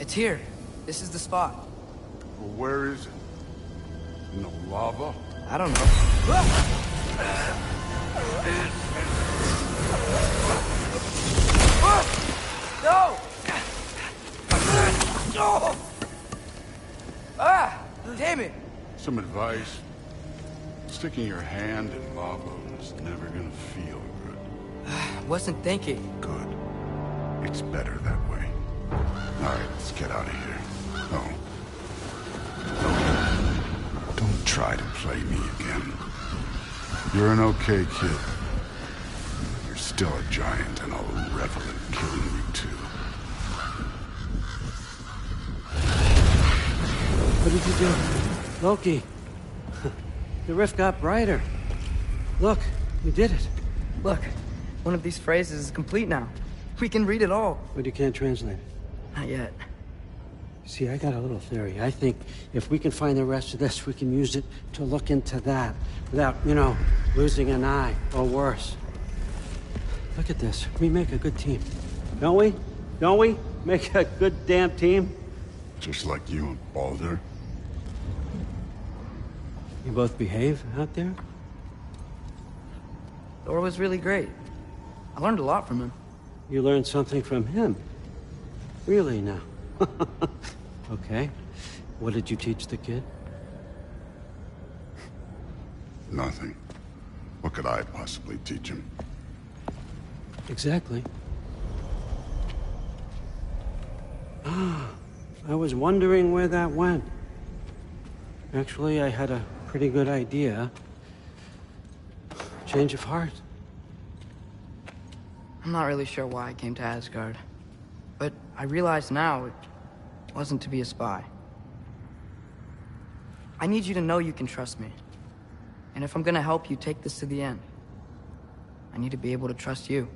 It's here. This is the spot. Well, where is it? In the lava? I don't know. No! Ah! Damn it! Some advice. Sticking your hand in lava is never gonna feel good. Wasn't thinking. Good. It's better that way. Alright, let's get out of here. Oh. Don't try to play me again. You're an okay kid. You're still a giant, and I'll revel in killing you too. What did you do? Loki. The rift got brighter. Look, we did it. Look, one of these phrases is complete now. We can read it all. But you can't translate it. Not yet. See, I got a little theory. I think if we can find the rest of this, we can use it to look into that without, you know, losing an eye or worse. Look at this. We make a good team. Don't we? Don't we? Make a good damn team? Just like you and Baldur. You both behave out there? Thor was really great. I learned a lot from him. You learned something from him? Really now? Okay. What did you teach the kid? Nothing. What could I possibly teach him? Exactly. Ah, I was wondering where that went. Actually, I had a pretty good idea. Change of heart. I'm not really sure why I came to Asgard. But I realize now it wasn't to be a spy. I need you to know you can trust me. And if I'm gonna help you take this to the end, I need to be able to trust you.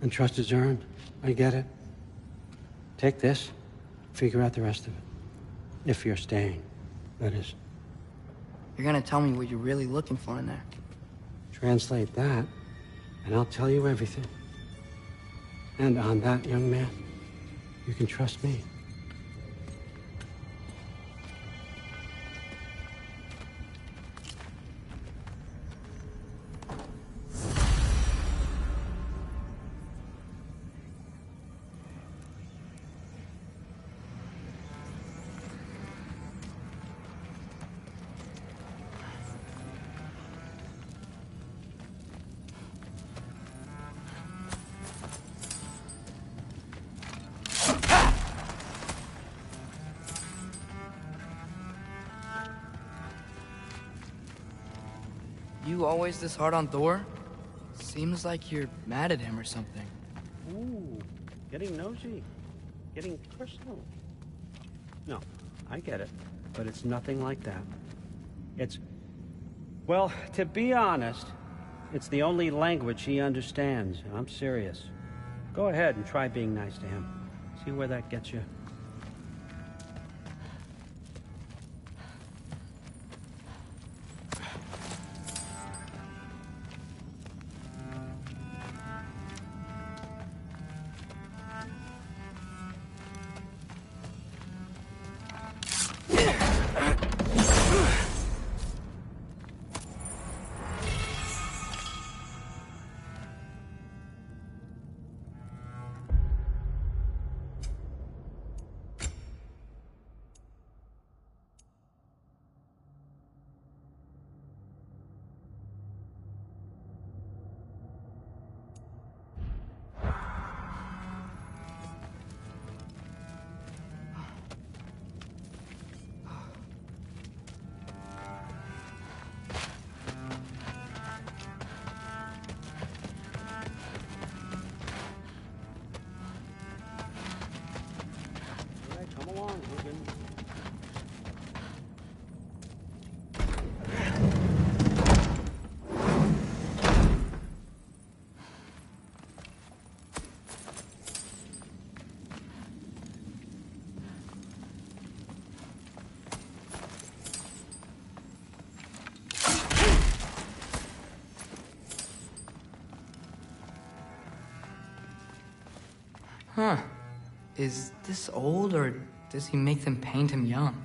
And trust is earned. I get it. Take this, figure out the rest of it. If you're staying, that is. You're gonna tell me what you're really looking for in there. Translate that, and I'll tell you everything. And on that, young man, you can trust me. You always this hard on Thor? Seems like you're mad at him or something. Ooh, getting nosy. Getting personal. No, I get it. But it's nothing like that. It's... Well, to be honest, it's the only language he understands. I'm serious. Go ahead and try being nice to him. See where that gets you. Huh. Is this old, or does he make them paint him young?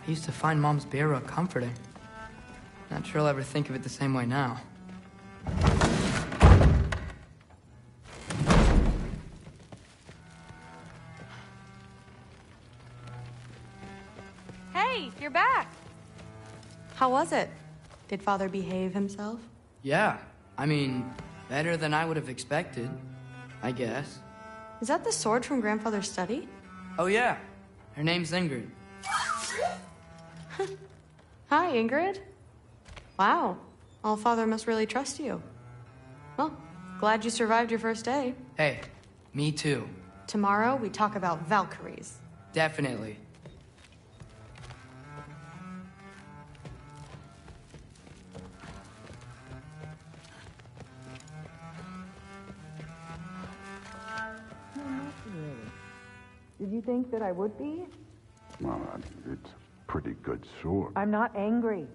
I used to find Mom's beer comforting. Not sure I'll ever think of it the same way now. Hey, you're back. How was it? Did Father behave himself? Yeah, I mean, better than I would have expected, I guess. Is that the sword from Grandfather's study? Oh yeah, her name's Ingrid. Hi, Ingrid. Wow, Allfather must really trust you. Well, glad you survived your first day. Hey, me too. Tomorrow, we talk about Valkyries. Definitely. Did you think that I would be? Well, it's a pretty good sword. I'm not angry.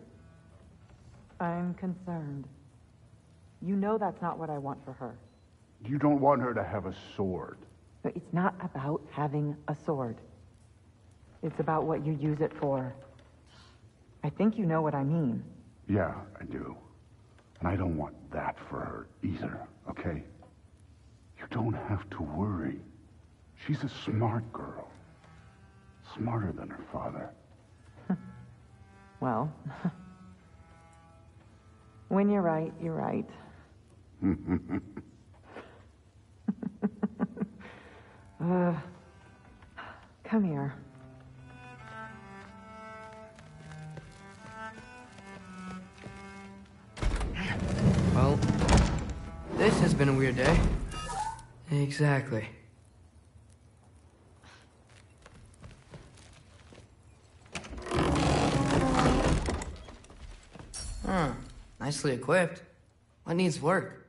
I'm concerned. You know that's not what I want for her. You don't want her to have a sword. But it's not about having a sword. It's about what you use it for. I think you know what I mean. Yeah, I do. And I don't want that for her either, okay? You don't have to worry. She's a smart girl. Smarter than her father. Well, when you're right, you're right. Come here. Well, this has been a weird day. Exactly. Huh. Nicely equipped. What needs work?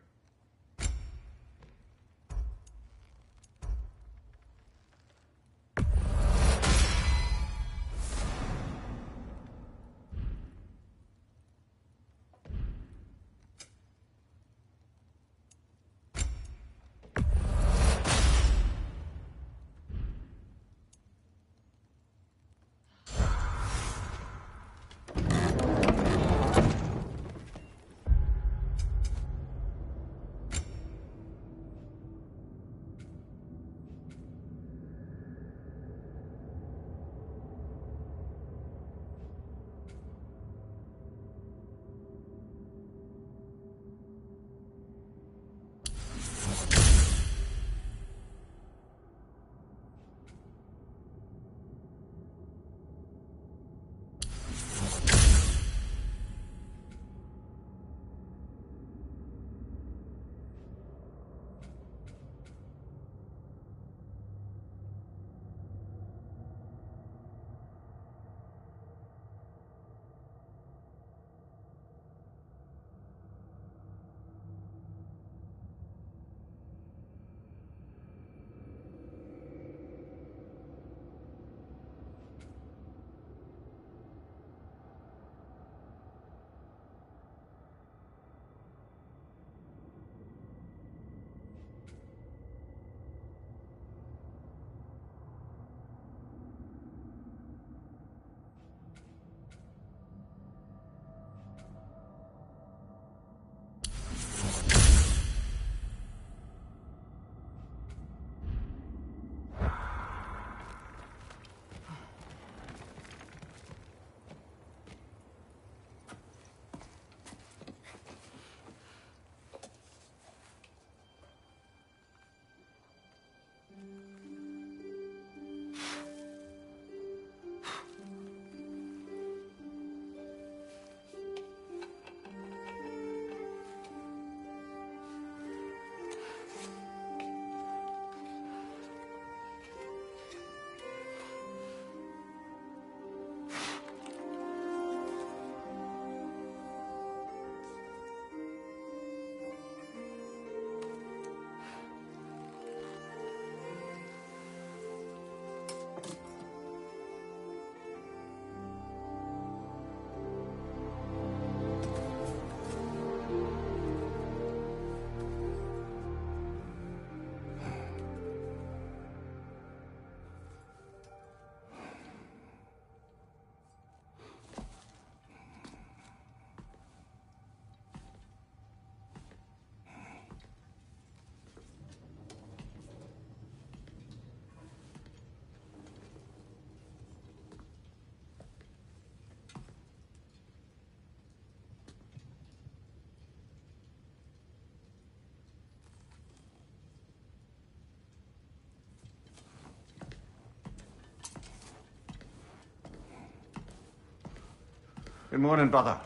Good morning, brother.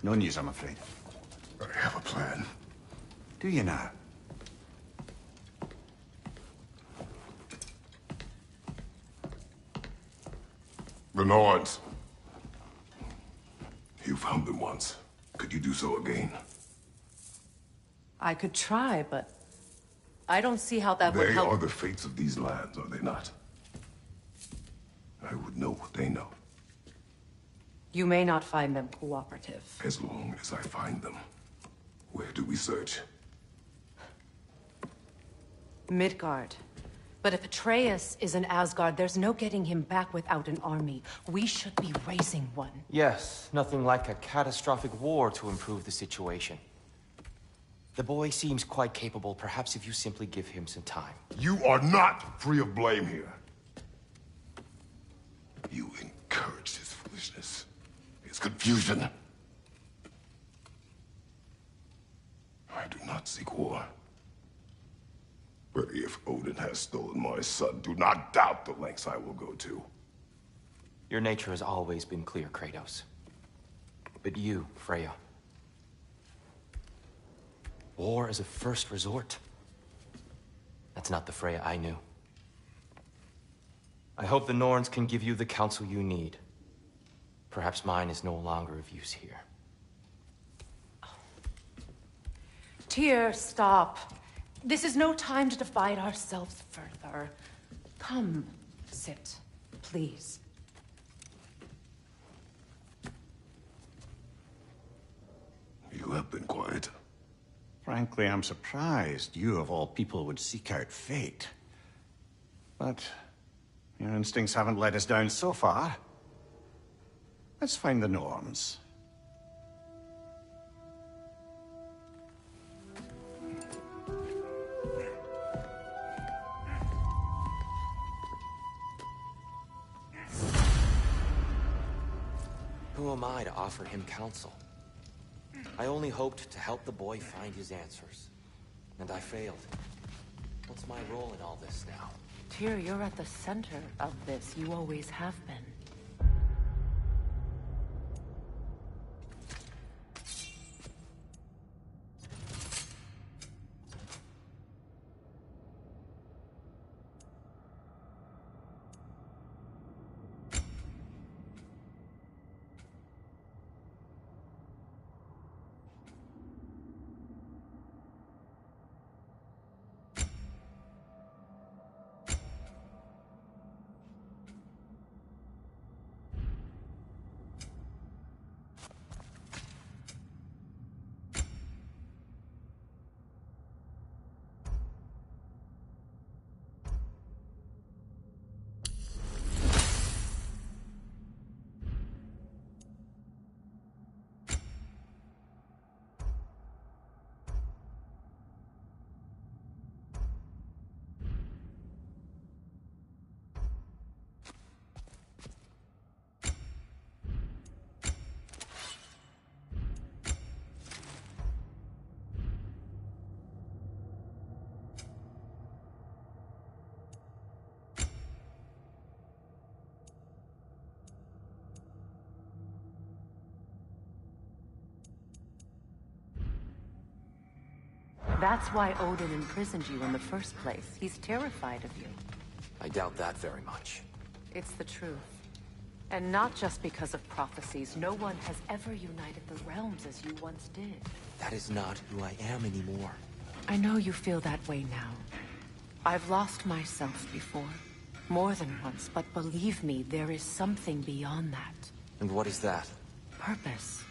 No news, I'm afraid. I have a plan. Do you now? The Norns. You found them once. Could you do so again? I could try, but I don't see how that would They help. are the fates of these lands, are they not? I would know what they know, You may not find them cooperative. as long as I find them. Where do we search? Midgard. But if Atreus is in Asgard, there's no getting him back without an army. We should be raising one. Yes, nothing like a catastrophic war to improve the situation. The boy seems quite capable, perhaps if you simply give him some time. You are not free of blame here. You encouraged his foolishness, his confusion. I do not seek war. But if Odin has stolen my son, do not doubt the lengths I will go to. Your nature has always been clear, Kratos. But you, Freya. War is a first resort. That's not the Freya I knew. I hope the Norns can give you the counsel you need. Perhaps mine is no longer of use here. Tyr, stop. This is no time to divide ourselves further. Come, sit, please. You have been quiet. Frankly, I'm surprised you, of all people, would seek out fate. But your instincts haven't let us down so far. Let's find the Norns. Who am I to offer him counsel? I only hoped to help the boy find his answers. And I failed. What's my role in all this now? Tyr, you're at the center of this. You always have been. That's why Odin imprisoned you in the first place. He's terrified of you. I doubt that very much. It's the truth. And not just because of prophecies. No one has ever united the realms as you once did. That is not who I am anymore. I know you feel that way now. I've lost myself before. More than once, but believe me, there is something beyond that. And what is that? Purpose.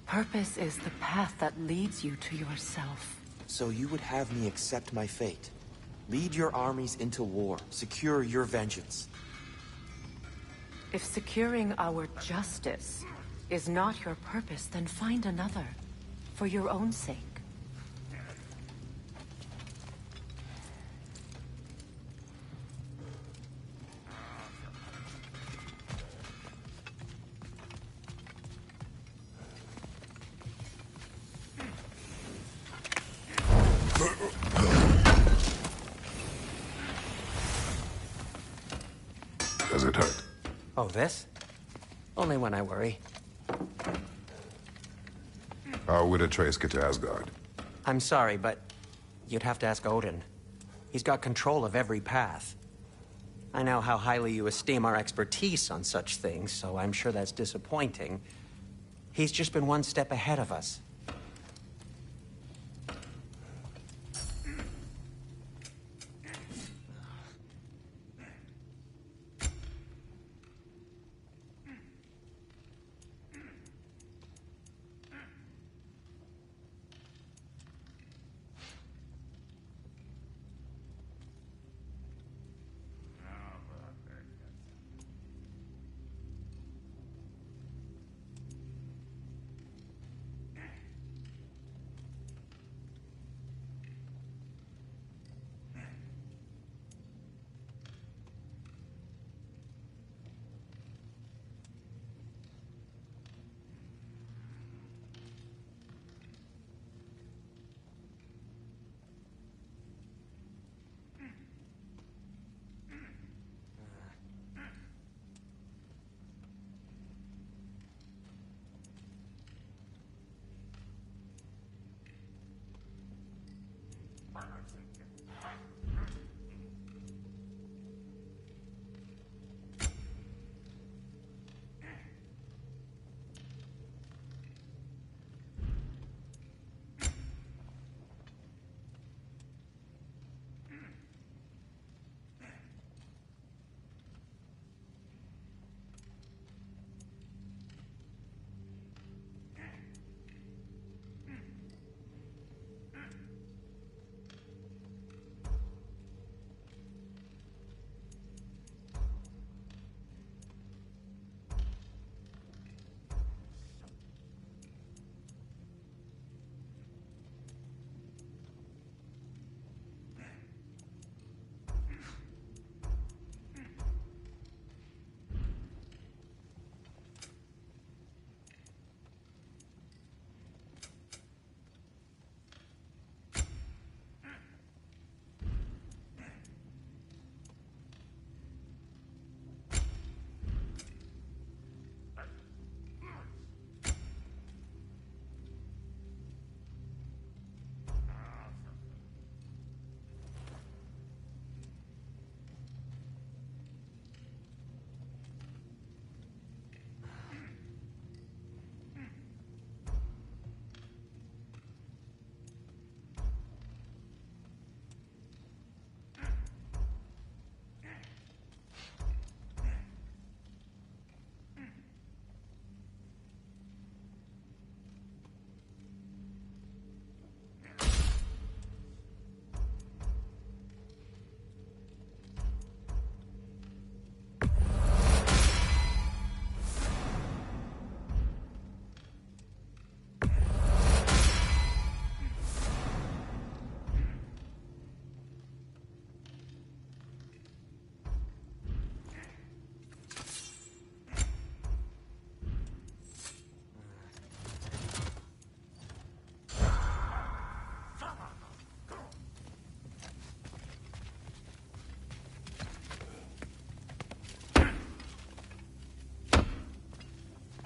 Purpose is the path that leads you to yourself. So you would have me accept my fate? Lead your armies into war, secure your vengeance. If securing our justice is not your purpose, then find another. For your own sake. Does it hurt? Oh, this? Only when I worry. How would Atreus get to Asgard? I'm sorry, but you'd have to ask Odin. He's got control of every path. I know how highly you esteem our expertise on such things, so I'm sure that's disappointing. He's just been one step ahead of us.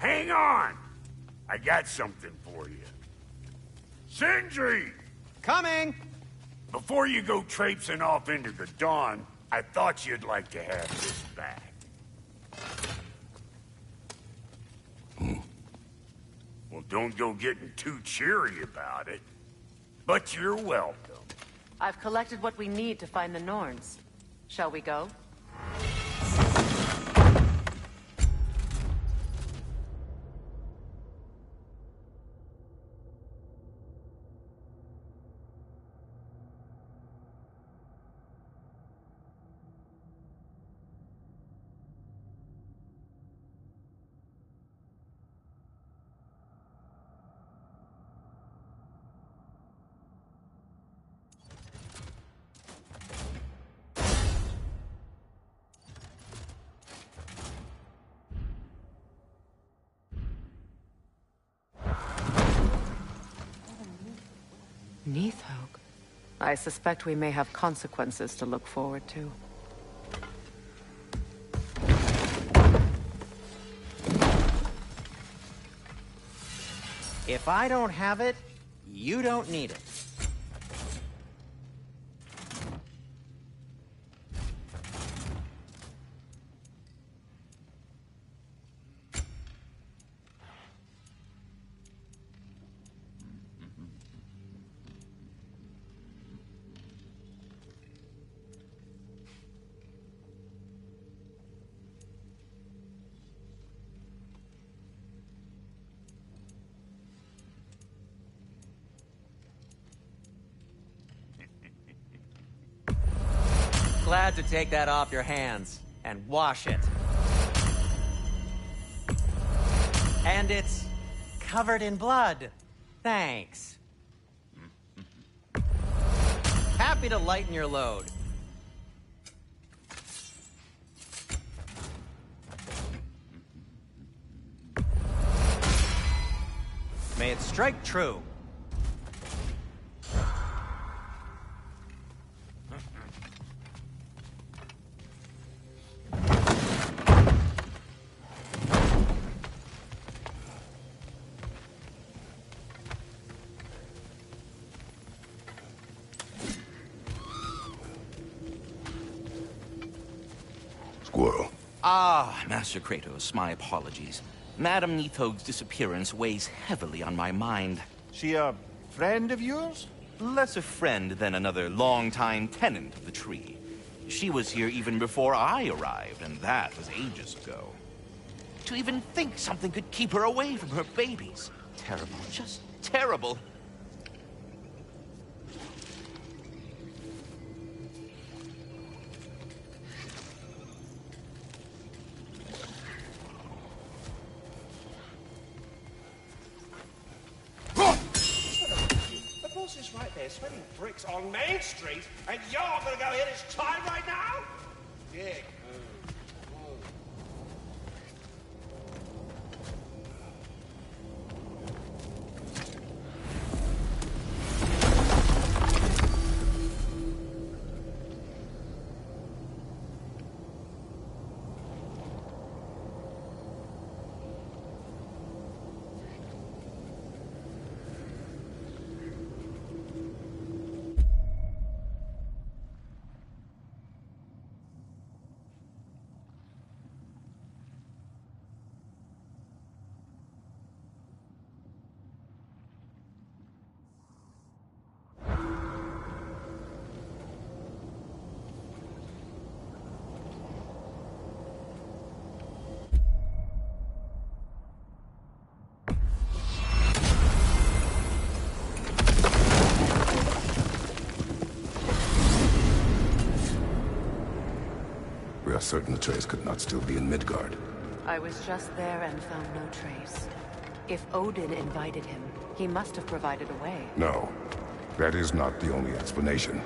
Hang on! I got something for you. Sindri! Coming! Before you go traipsing off into the dawn, I thought you'd like to have this back. Well, don't go getting too cheery about it. But you're welcome. I've collected what we need to find the Norns. Shall we go? Neathhoke. I suspect we may have consequences to look forward to. If I don't have it, you don't need it. Glad to take that off your hands and wash it. And it's covered in blood. Thanks. Happy to lighten your load. May it strike true. Squirrel. Ah, Master Kratos, my apologies. Madame Nithog's disappearance weighs heavily on my mind. She a friend of yours? Less a friend than another longtime tenant of the tree. She was here even before I arrived, and that was ages ago. To even think something could keep her away from her babies. Terrible, just terrible. The boss is right there, sweating bricks on Main Street, and you're gonna go hit his time right now? Dick. We are certain Atreus could not still be in Midgard. I was just there and found no trace. If Odin invited him, he must have provided a way. No, that is not the only explanation.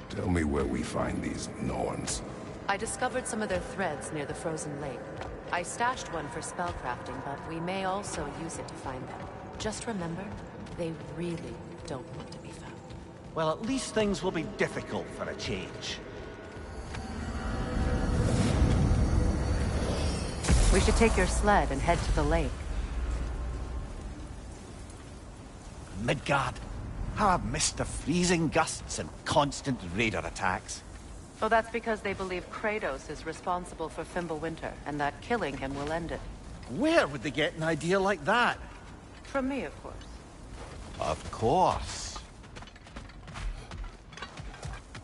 Tell me where we find these Norns. I discovered some of their threads near the frozen lake. I stashed one for spellcrafting, but we may also use it to find them. Just remember, they really don't want to be found. Well, at least things will be difficult for a change. We should take your sled and head to the lake. Midgard. How I've missed the freezing gusts and constant raider attacks. Oh, that's because they believe Kratos is responsible for Fimbulwinter, and that killing him will end it. Where would they get an idea like that? From me, of course. Of course.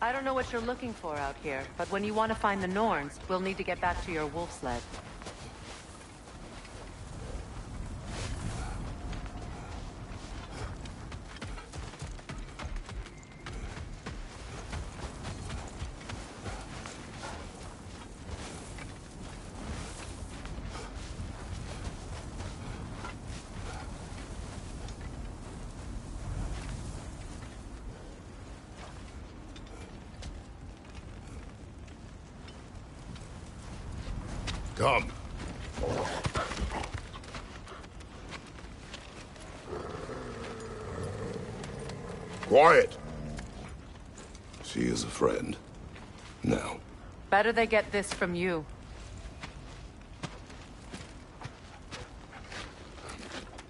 I don't know what you're looking for out here, but when you want to find the Norns, we'll need to get back to your wolf sled. Come. Quiet. She is a friend. Now. Better they get this from you.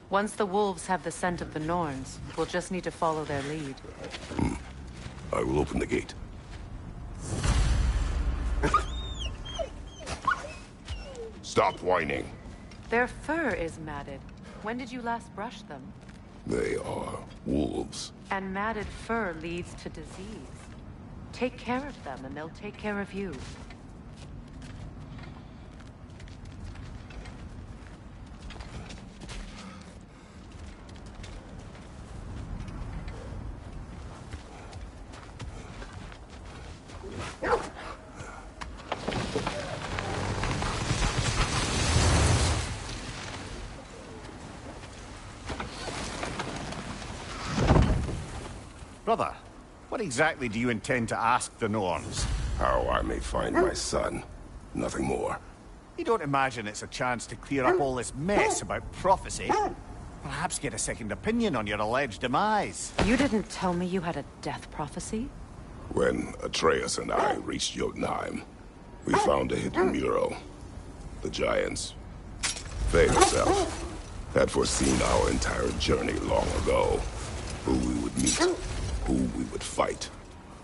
Once the wolves have the scent of the Norns, we'll just need to follow their lead. I will open the gate. Stop whining. Their fur is matted. When did you last brush them? They are wolves. And matted fur leads to disease. Take care of them, and they'll take care of you. Brother, what exactly do you intend to ask the Norns? How I may find my son. Nothing more. You don't imagine it's a chance to clear up all this mess about prophecy? Perhaps get a second opinion on your alleged demise. You didn't tell me you had a death prophecy? When Atreus and I reached Jotunheim, we found a hidden mural. The Giants, they herself, had foreseen our entire journey long ago. Who we would meet, who we would fight.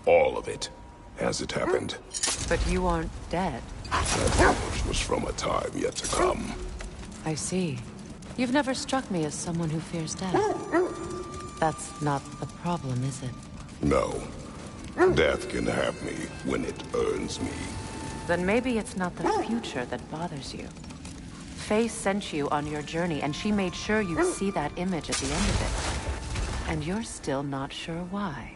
All of it, as it happened. But you aren't dead. That image was from a time yet to come. I see. You've never struck me as someone who fears death. That's not the problem, is it? No. Death can have me when it earns me. Then maybe it's not the future that bothers you. Faye sent you on your journey, and she made sure you'd see that image at the end of it. And you're still not sure why.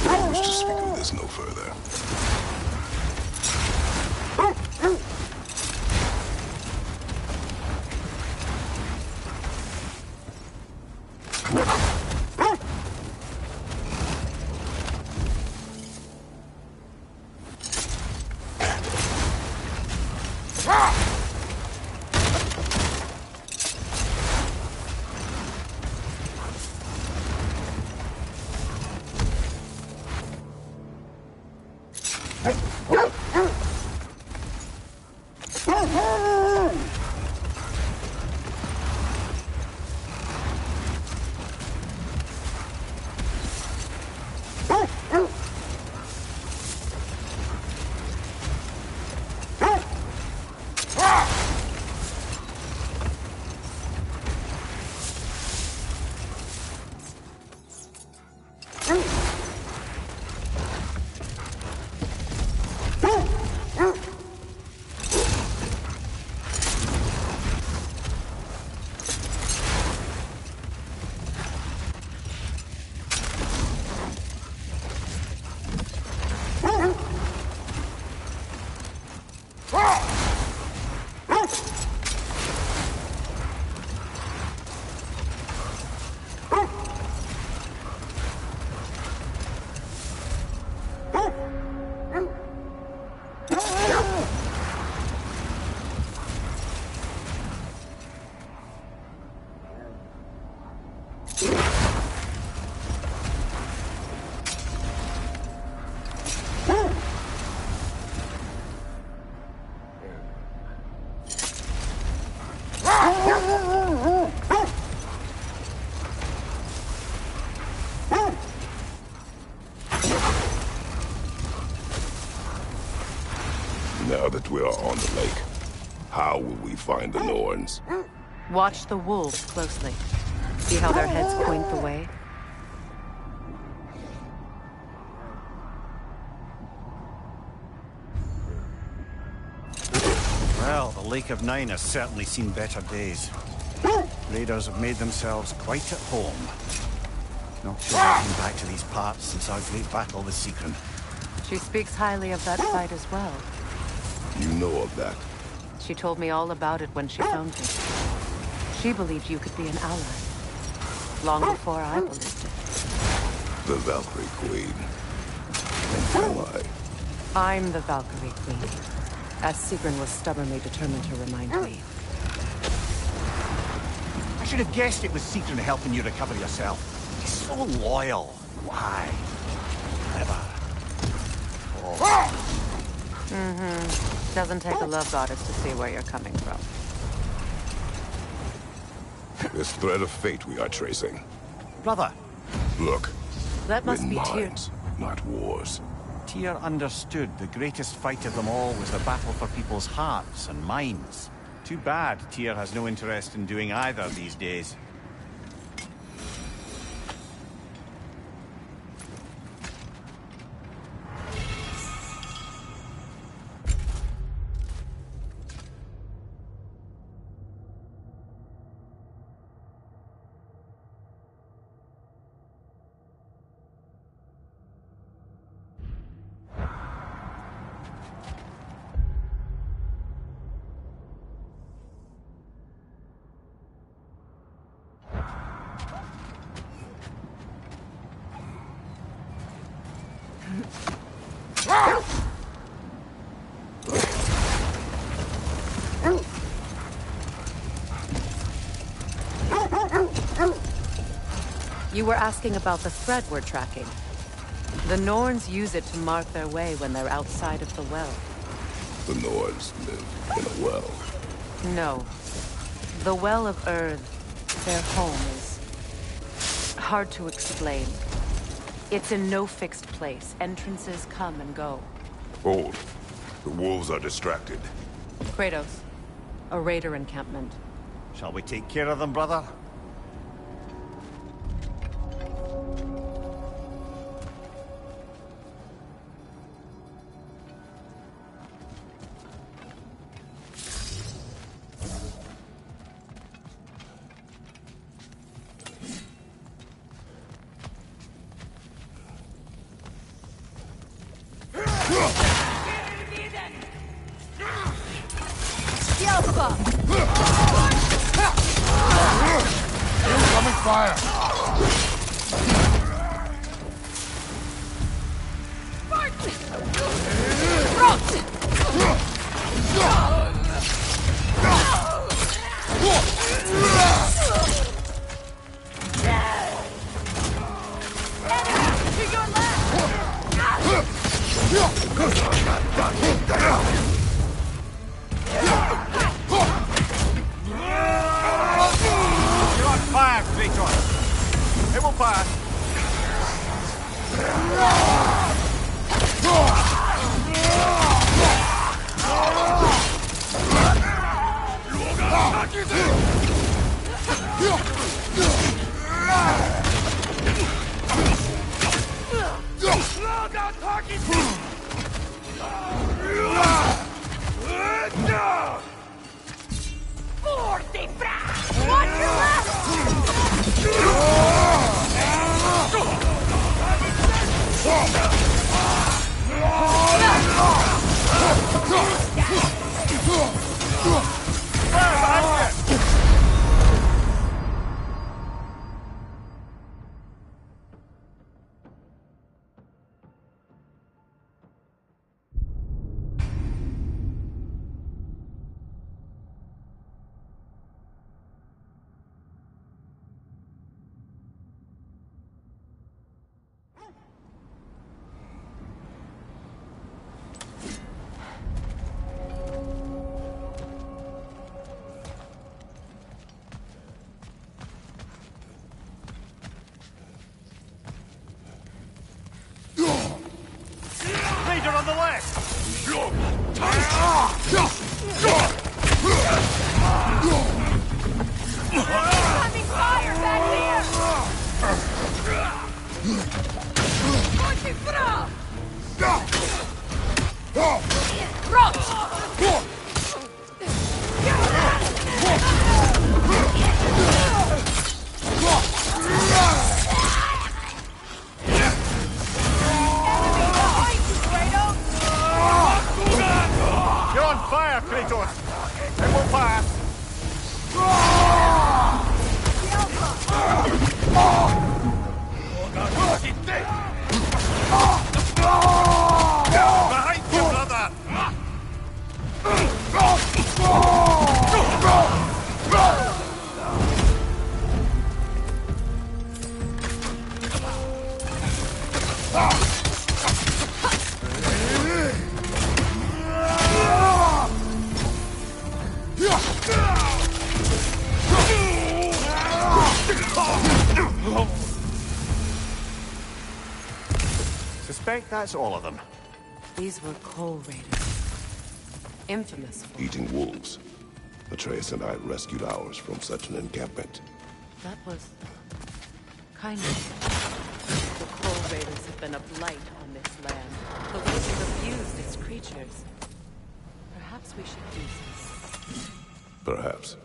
I wish to speak of this no further. Now that we are on the lake, how will we find the Norns? Watch the wolves closely. See how their heads point the way? Well, the Lake of Nine has certainly seen better days. Raiders have made themselves quite at home. Not sure I've been back to these parts since our great battle with Seekron. She speaks highly of that fight as well. You know of that? She told me all about it when she found you. She believed you could be an ally. Long before I believed it. The Valkyrie Queen. And am I? I'm the Valkyrie Queen. As Seekron was stubbornly determined to remind me. I should have guessed it was Seekron helping you recover yourself. He's so loyal. Why? Clever. Oh. Doesn't take a love goddess to see where you're coming from. This thread of fate we are tracing. Brother. Look. That must we're be minds, not wars. Tyr understood the greatest fight of them all was the battle for people's hearts and minds. Too bad Tyr has no interest in doing either these days. You were asking about the thread we're tracking. The Norns use it to mark their way when they're outside of the well. The Nords live in a well. No. The Well of Earth, their home, is hard to explain. It's in no fixed place. Entrances come and go. Hold. The wolves are distracted. Kratos, a raider encampment. Shall we take care of them, brother? Incoming fire! You're on fire, Kratos. It will pass. Raider on the left! Incoming fire back here! Forty from! You're on fire, Kratos! It will pass! Behind you, brother! suspect that's all of them. These were coal raiders. Infamous for... Eating wolves. Atreus and I rescued ours from such an encampment. That was... kind of... The coal raiders have been a blight on this land. The way they've abused its creatures. Perhaps we should do something. Perhaps.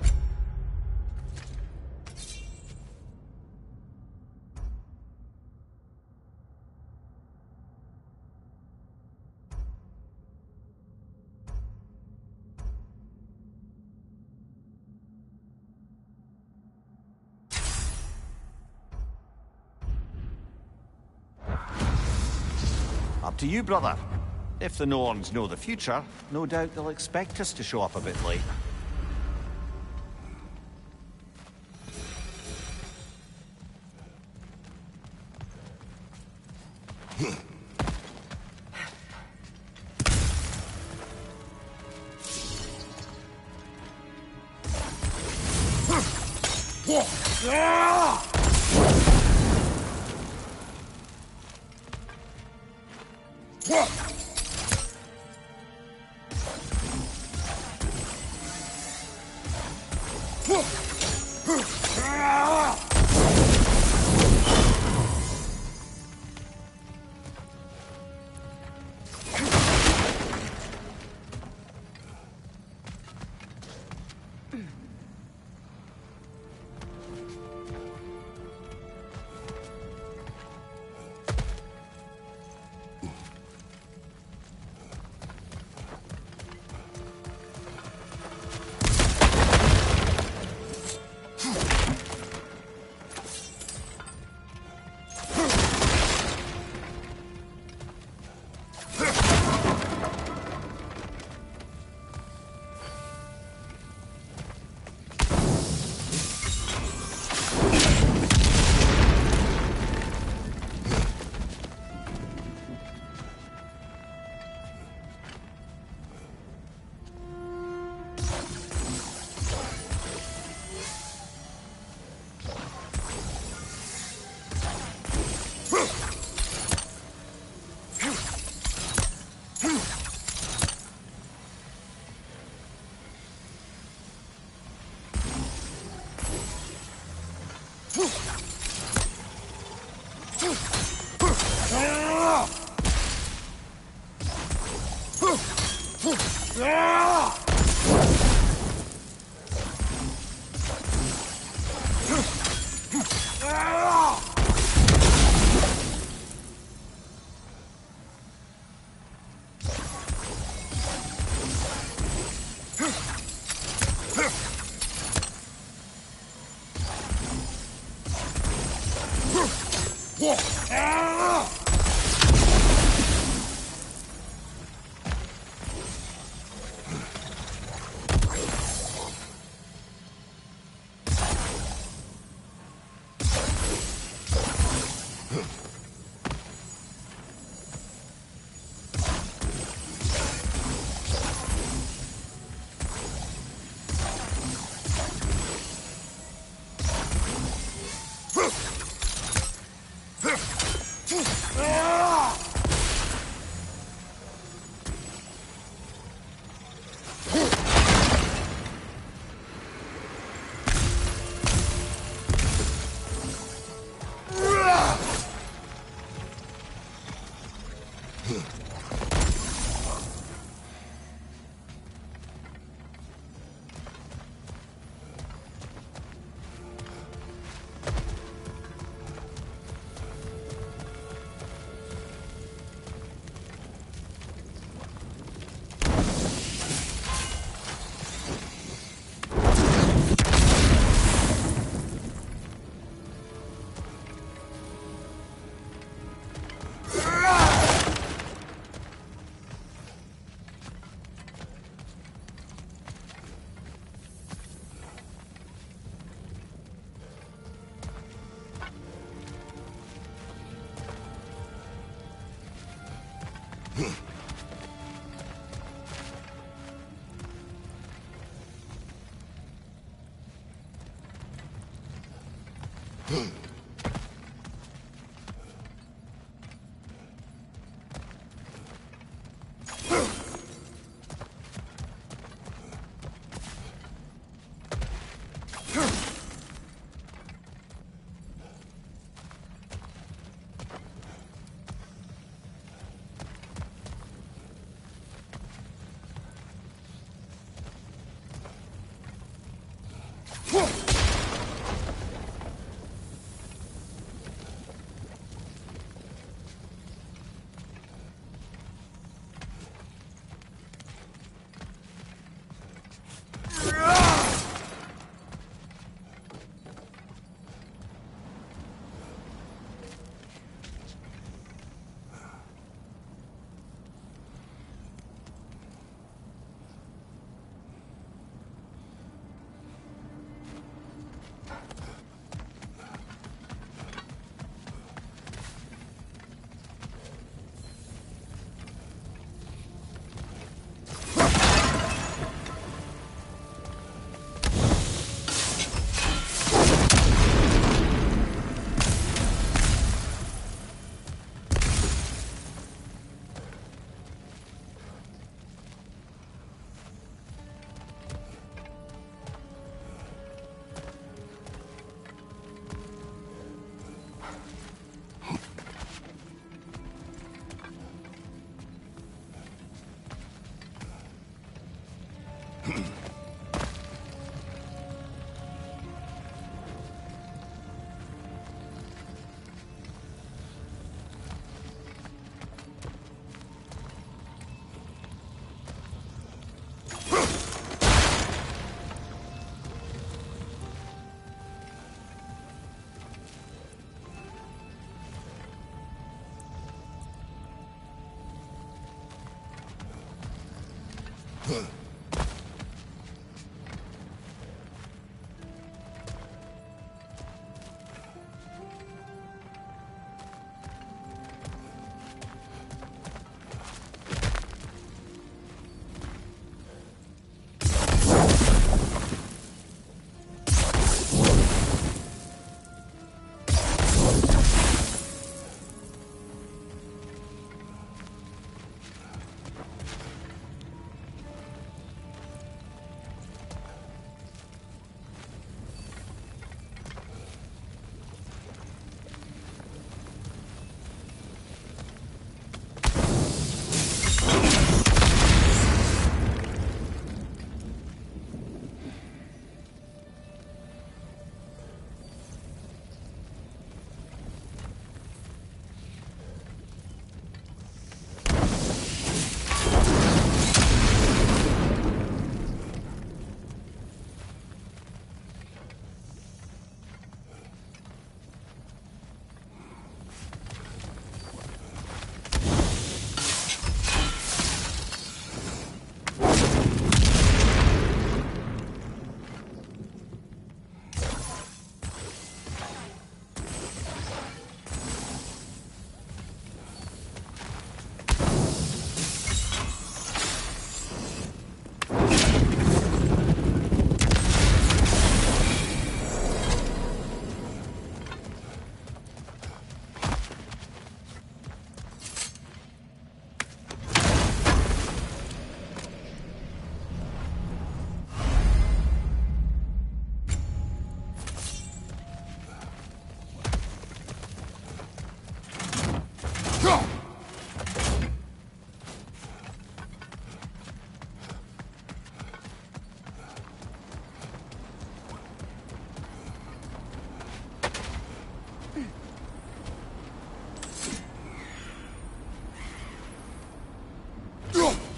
Up to you, brother. If the Norns know the future, no doubt they'll expect us to show up a bit late.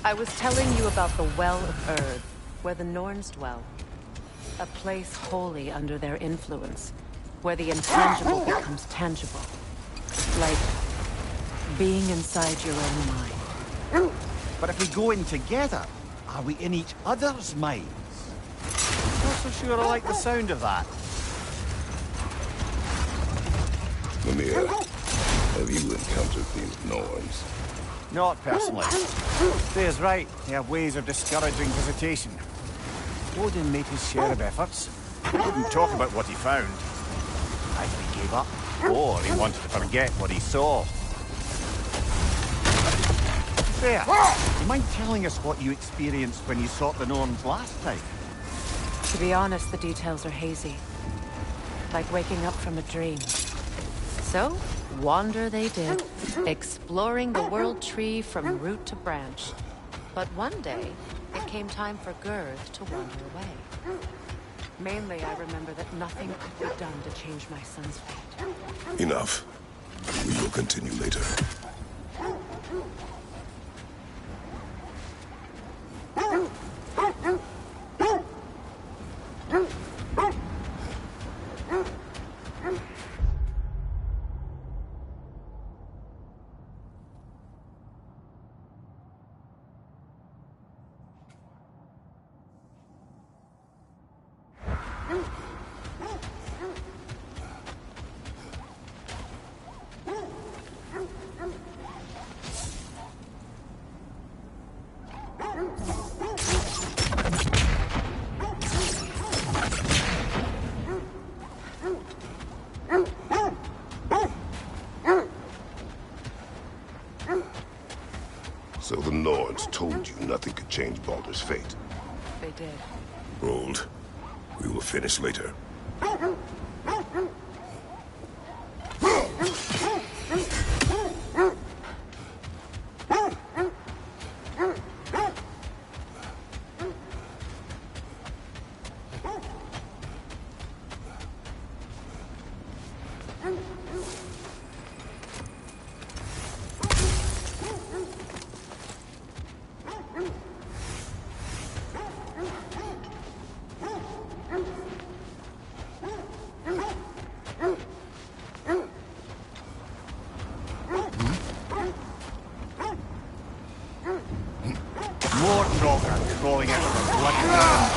I was telling you about the Well of Earth, where the Norns dwell. A place wholly under their influence, where the intangible becomes tangible. Like being inside your own mind. But if we go in together, are we in each other's minds? Not so sure I like the sound of that. Mimir, have you encountered these Norns? Not personally. Thayer's right. They have ways of discouraging visitation. Odin made his share of efforts. He wouldn't talk about what he found. Either he gave up, or he wanted to forget what he saw. There. Do you mind telling us what you experienced when you sought the Norns last time? To be honest, the details are hazy. Like waking up from a dream. So, wander they did, exploring the World Tree from root to branch. But one day, it came time for Girth to wander away. Mainly, I remember that nothing could be done to change my son's fate. Enough. We will continue later. So the Norns told you nothing could change Baldur's fate. They did. Rolled. We will finish later. stalker crawling out of the bloody ground.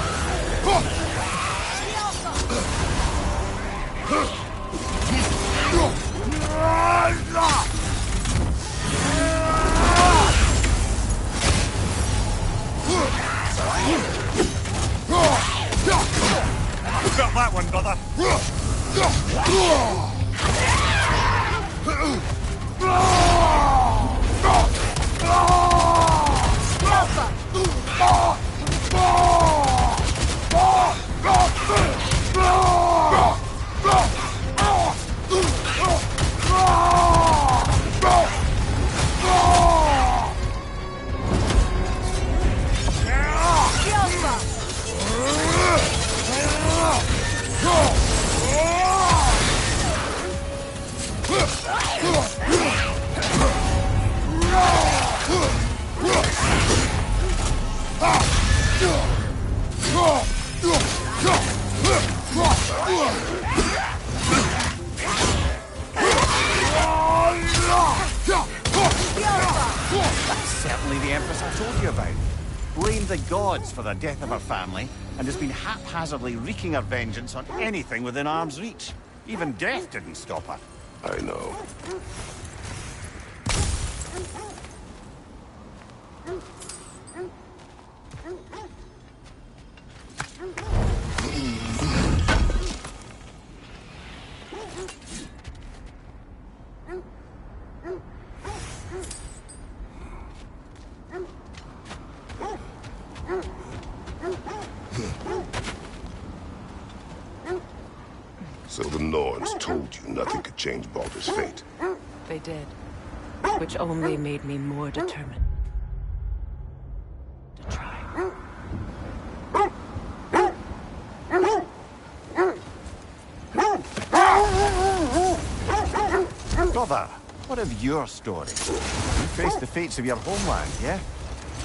Got that one, brother. Certainly the Empress I told you about. Blamed the gods for the death of her family, and has been haphazardly wreaking her vengeance on anything within arm's reach. Even death didn't stop her. I know. So the Norns told you nothing could change Baldur's fate. They did. Which only made me more determined to try. Brother, what of your story? You faced the fates of your homeland, yeah?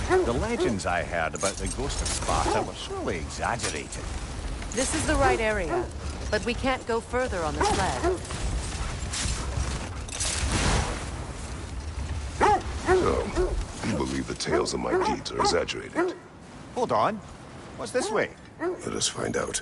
The legends I heard about the ghost of Sparta were surely exaggerated. This is the right area, but we can't go further on the sled. So, you believe the tales of my deeds are exaggerated? Hold on. What's this way? Let us find out.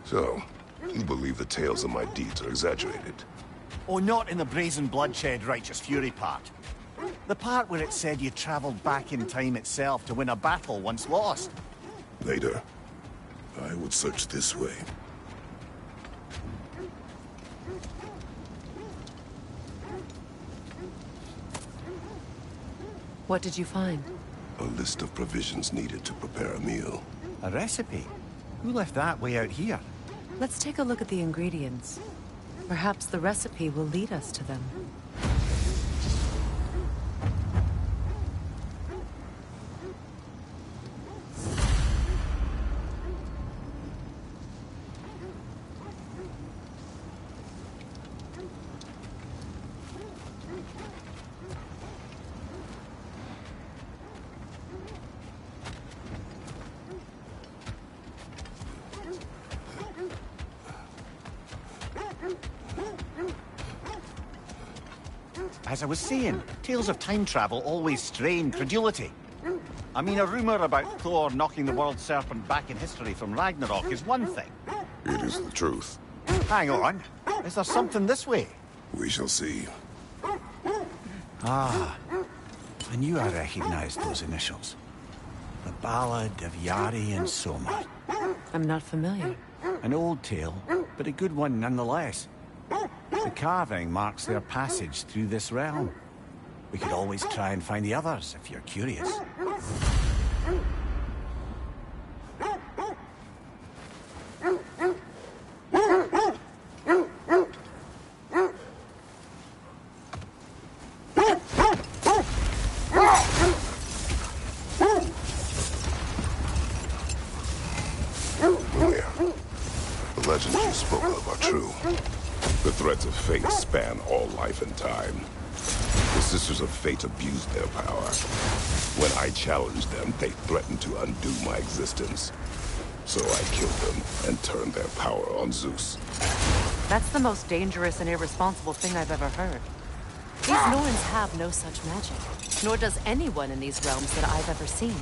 So, you believe the tales of my deeds are exaggerated? Oh, not in the brazen bloodshed righteous fury part. The part where it said you traveled back in time itself to win a battle once lost. Later, I would search this way. What did you find? A list of provisions needed to prepare a meal. A recipe? Who left that way out here? Let's take a look at the ingredients. Perhaps the recipe will lead us to them. As I was saying, tales of time travel always strain credulity. I mean, a rumor about Thor knocking the world serpent back in history from Ragnarok is one thing. It is the truth. Hang on. Is there something this way? We shall see. Ah. I knew I recognized those initials. The Ballad of Yari and Soma. I'm not familiar. An old tale, but a good one nonetheless. The carving marks their passage through this realm. We could always try and find the others, if you're curious. The legends you spoke of are true. The threats of fate span all life and time. The Sisters of Fate abused their power. When I challenged them, they threatened to undo my existence. So I killed them and turned their power on Zeus. That's the most dangerous and irresponsible thing I've ever heard. These Norns have no such magic, nor does anyone in these realms that I've ever seen.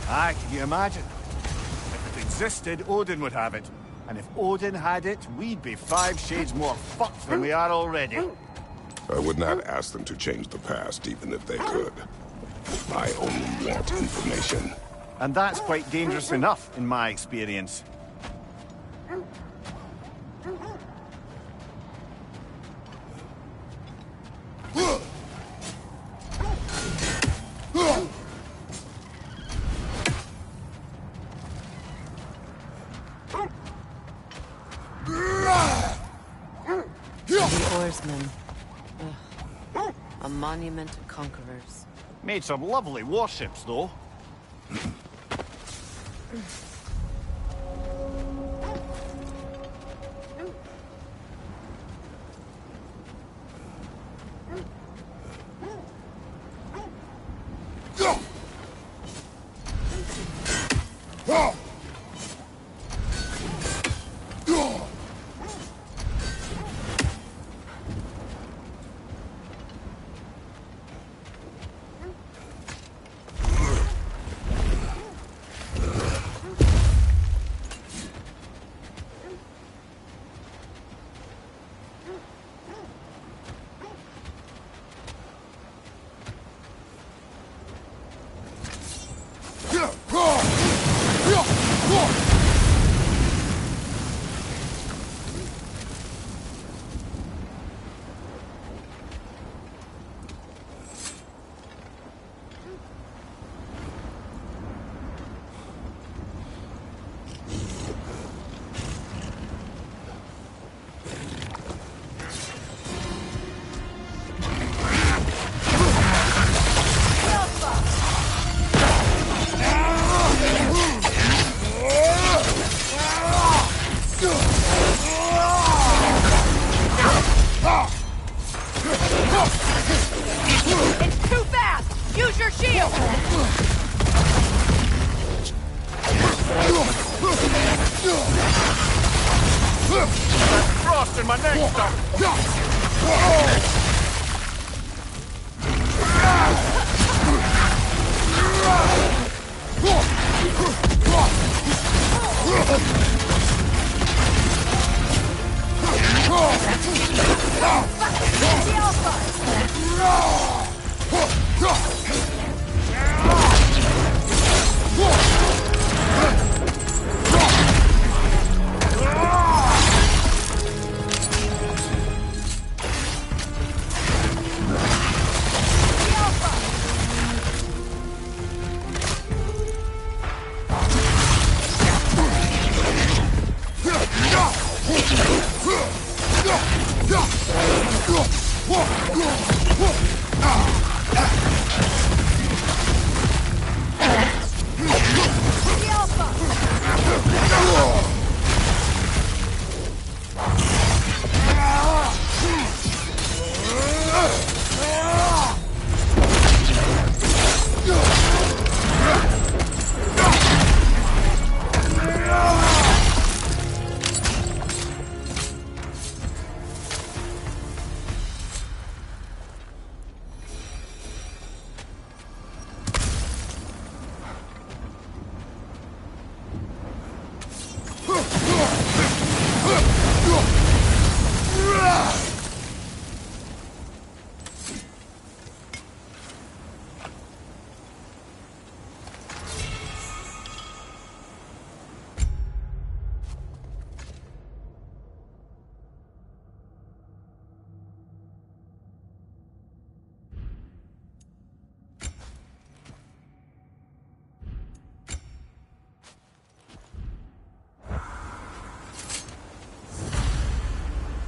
Aye, can you imagine? If it existed, Odin would have it. And if Odin had it, we'd be 5 shades more fucked than we are already. I would not ask them to change the past, even if they could. I only want information. And that's quite dangerous enough, in my experience. The oarsmen. Ugh. A monument to conquerors. Made some lovely warships, though. It's too fast! Use your shield! That frost in my neck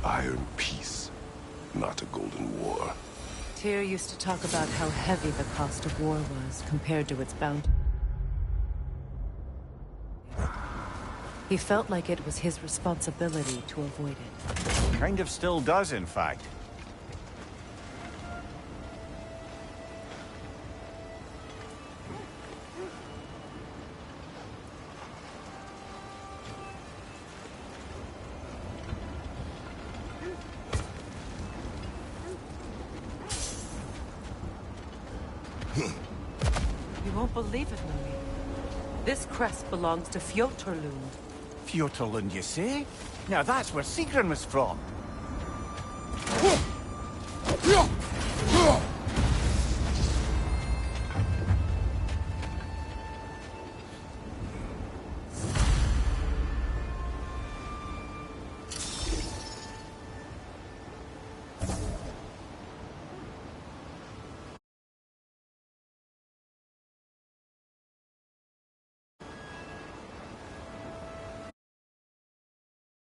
Iron peace, not a golden war. Tyr used to talk about how heavy the cost of war was compared to its bounty. He felt like it was his responsibility to avoid it. Kind of still does, in fact. You won't believe it, Marie. This crest belongs to Fjotorlund. Fjotorlund, you say? Now that's where Sigrun was from.